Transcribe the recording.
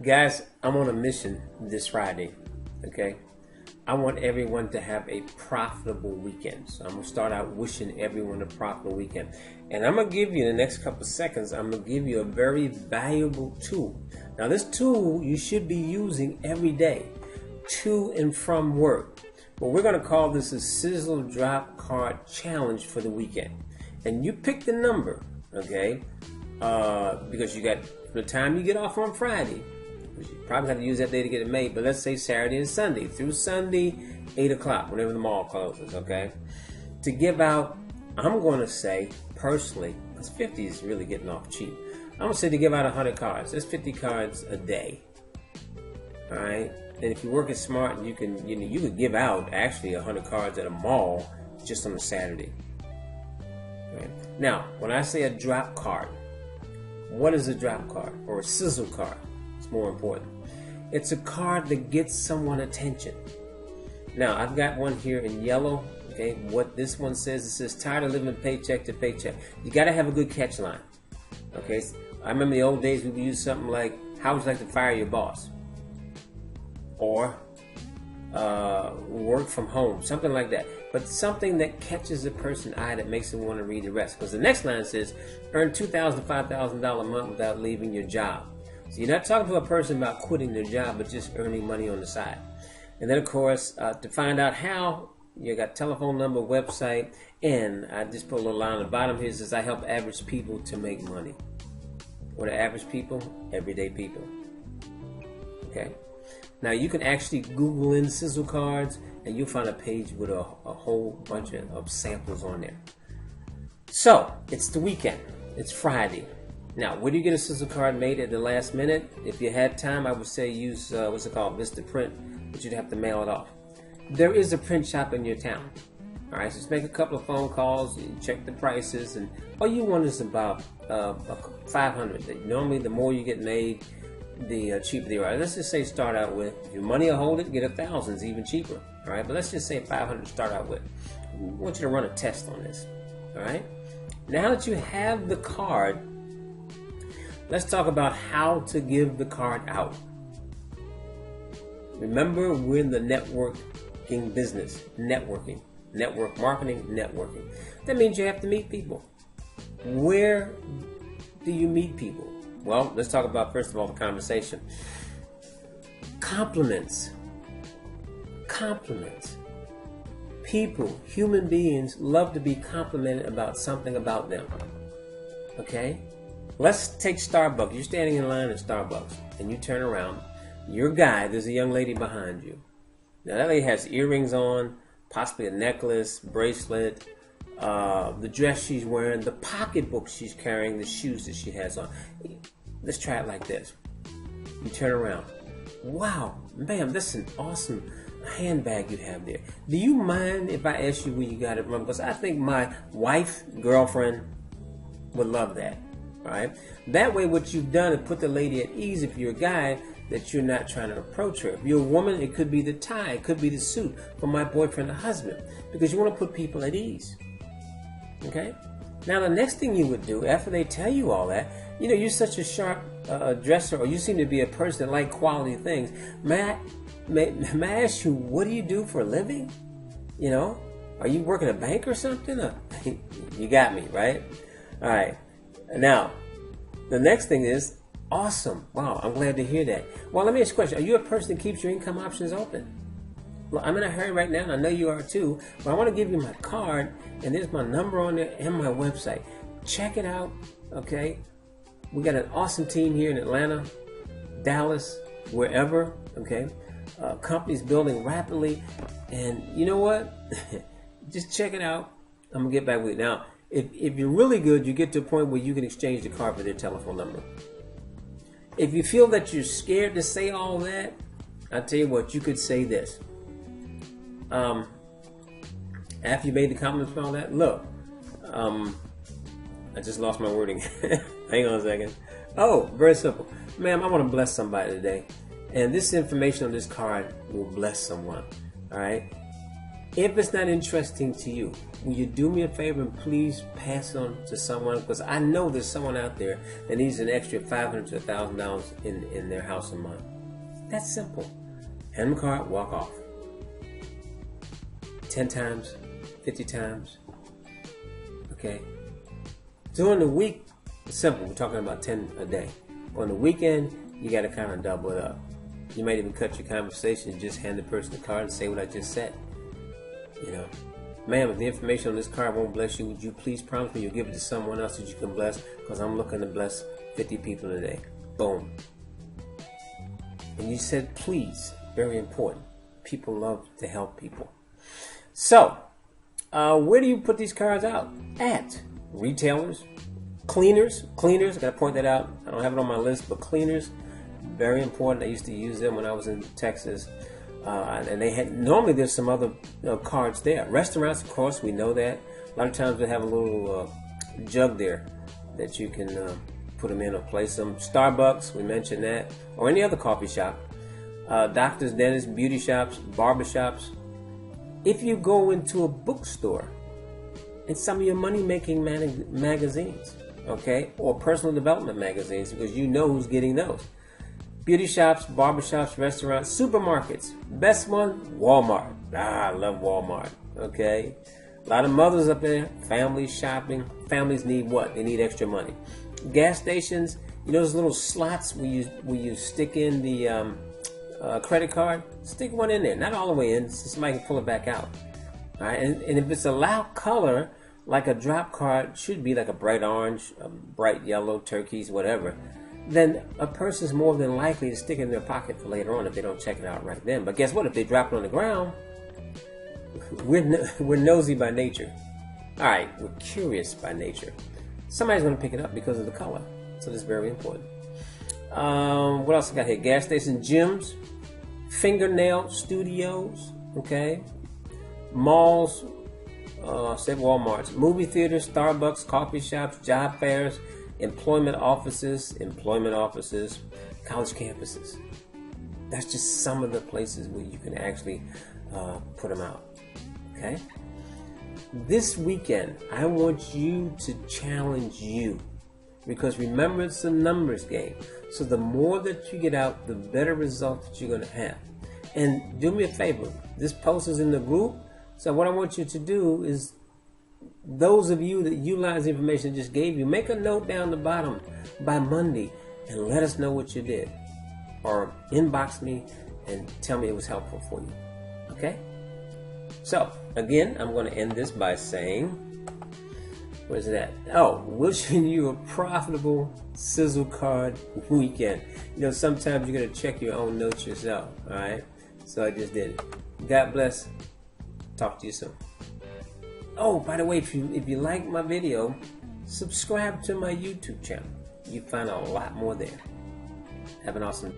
Guys, I'm on a mission this Friday, okay? I want everyone to have a profitable weekend. So I'm going to start out wishing everyone a profitable weekend. And I'm going to give you, in the next couple of seconds, I'm going to give you a very valuable tool. Now, this tool you should be using every day to and from work. But we're going to call this a Sizzle Drop Card Challenge for the weekend. And you pick the number, okay? Because you got, from the time you get off on Friday, you probably have to use that day to get it made, but let's say Saturday and Sunday, through Sunday, 8 o'clock, whenever the mall closes, okay? To give out, I'm going to say, personally, because 50 is really getting off cheap, I'm going to say to give out 100 cards. That's 50 cards a day, all right? And if you're working smart, you can give out, actually, 100 cards at a mall just on a Saturday. Right? Now, when I say a drop card, what is a drop card or a sizzle card? It's more important. It's a card that gets someone attention. Now, I've got one here in yellow. Okay, what this one says, it says, tired of living paycheck to paycheck. You got to have a good catch line. Okay, I remember the old days we would use something like, how would you like to fire your boss? Or work from home, something like that. But something that catches a person's eye that makes them want to read the rest. Because the next line says, earn $2,000 to $5,000 a month without leaving your job. So you're not talking to a person about quitting their job, but just earning money on the side. And then, of course, to find out how, you got telephone number, website, and I just put a little line on the bottom here that says, I help average people to make money. What are average people? Everyday people. Okay? Now, you can actually Google in Sizzle cards, and you'll find a page with a whole bunch of samples on there. So, it's the weekend. It's Friday. Now, where do you get a Sizzle card made at the last minute? If you had time, I would say use, what's it called, Mr. Print, but you'd have to mail it off. There is a print shop in your town. All right, so just make a couple of phone calls, you check the prices, and all you want is about 500. Normally, the more you get made, the cheaper they are. Let's just say start out with, if your money will hold it, get 1,000, it's even cheaper. All right, but let's just say 500 to start out with. I want you to run a test on this. All right, now that you have the card, let's talk about how to give the card out. Remember, we're in the networking business. Networking. Network marketing, networking. That means you have to meet people. Where do you meet people? Well, let's talk about, first of all, the conversation. Compliments. Compliments. People, human beings, love to be complimented about something about them. Okay? Let's take Starbucks. You're standing in line at Starbucks, and you turn around. Your guy, there's a young lady behind you. Now, that lady has earrings on, possibly a necklace, bracelet, the dress she's wearing, the pocketbook she's carrying, the shoes that she has on. Let's try it like this. You turn around. Wow, ma'am, this is an awesome handbag you have there. Do you mind if I ask you where you got it from? Because I think my wife, girlfriend, would love that. All right? That way, what you've done is put the lady at ease if you're a guy, that you're not trying to approach her. If you're a woman, it could be the tie, it could be the suit for my boyfriend or husband, because you want to put people at ease. Okay? Now, the next thing you would do, after they tell you all that, you know, you're such a sharp dresser, or you seem to be a person that like quality things. May I ask you, what do you do for a living? You know, are you working at a bank or something? You got me, right? All right. Now, the next thing is, awesome. Wow, I'm glad to hear that. Well, let me ask you a question. Are you a person that keeps your income options open? Well, I'm in a hurry right now, and I know you are too, but I want to give you my card, and there's my number on there and my website. Check it out, okay? We got an awesome team here in Atlanta, Dallas, wherever, okay? Companies building rapidly, and you know what? Just check it out. I'm going to get back with you. Now, if you're really good, you get to a point where you can exchange the card for their telephone number. If you feel that you're scared to say all that, I'll tell you what, you could say this. After you made the comments and all that, look, I just lost my wording. Hang on a second. Oh, very simple. Ma'am, I want to bless somebody today. And this information on this card will bless someone. All right? If it's not interesting to you, will you do me a favor and please pass it on to someone? Because I know there's someone out there that needs an extra $500 to $1,000 in their house a month. That's simple. Hand them a card, walk off. 10 times, 50 times. Okay? During the week, it's simple. We're talking about 10 a day. On the weekend, you got to kind of double it up. You might even cut your conversation and just hand the person the card and say what I just said. You know, ma'am, if the information on this card won't bless you, would you please promise me you'll give it to someone else that you can bless? Because I'm looking to bless 50 people today. Boom. And you said please. Very important. People love to help people. So, where do you put these cards out? At retailers, cleaners, I gotta point that out. I don't have it on my list, but cleaners, very important. I used to use them when I was in Texas. And they had, normally there's some other cards there. Restaurants, of course, we know that. A lot of times they have a little jug there that you can put them in or place them. Starbucks, we mentioned that. Or any other coffee shop. Doctors, dentists, beauty shops, barber shops. If you go into a bookstore, and some of your money-making magazines, okay, or personal development magazines, because you know who's getting those. Beauty shops, barber shops, restaurants, supermarkets. Best one, Walmart. I love Walmart, okay. A lot of mothers up there, families shopping. Families need what? They need extra money. Gas stations, you know those little slots where you stick in the credit card? Stick one in there, not all the way in, so somebody can pull it back out. All right, and if it's a loud color, like a drop card, should be like a bright orange, a bright yellow, turquoise, whatever, then a person's more than likely to stick it in their pocket for later on if they don't check it out right then. But guess what? If they drop it on the ground, we're nosy by nature. All right, we're curious by nature. Somebody's going to pick it up because of the color. So that's very important. What else I got here? Gas stations, gyms, fingernail studios, okay, malls, said Walmarts, movie theaters, Starbucks, coffee shops, job fairs, employment offices, college campuses. That's just some of the places where you can actually put them out. Okay? This weekend, I want you to challenge you. Because remember, it's a numbers game. So the more that you get out, the better results that you're going to have. And do me a favor. This post is in the group. So what I want you to do is, those of you that utilize the information I just gave you, make a note down the bottom by Monday and let us know what you did. Or inbox me and tell me it was helpful for you. Okay? So, again, I'm going to end this by saying, where's that? Oh, wishing you a profitable Sizzle card weekend. You know, sometimes you got to check your own notes yourself. All right? So I just did it. God bless. Talk to you soon. Oh, by the way, if you like my video, subscribe to my YouTube channel. You find a lot more there. Have an awesome day.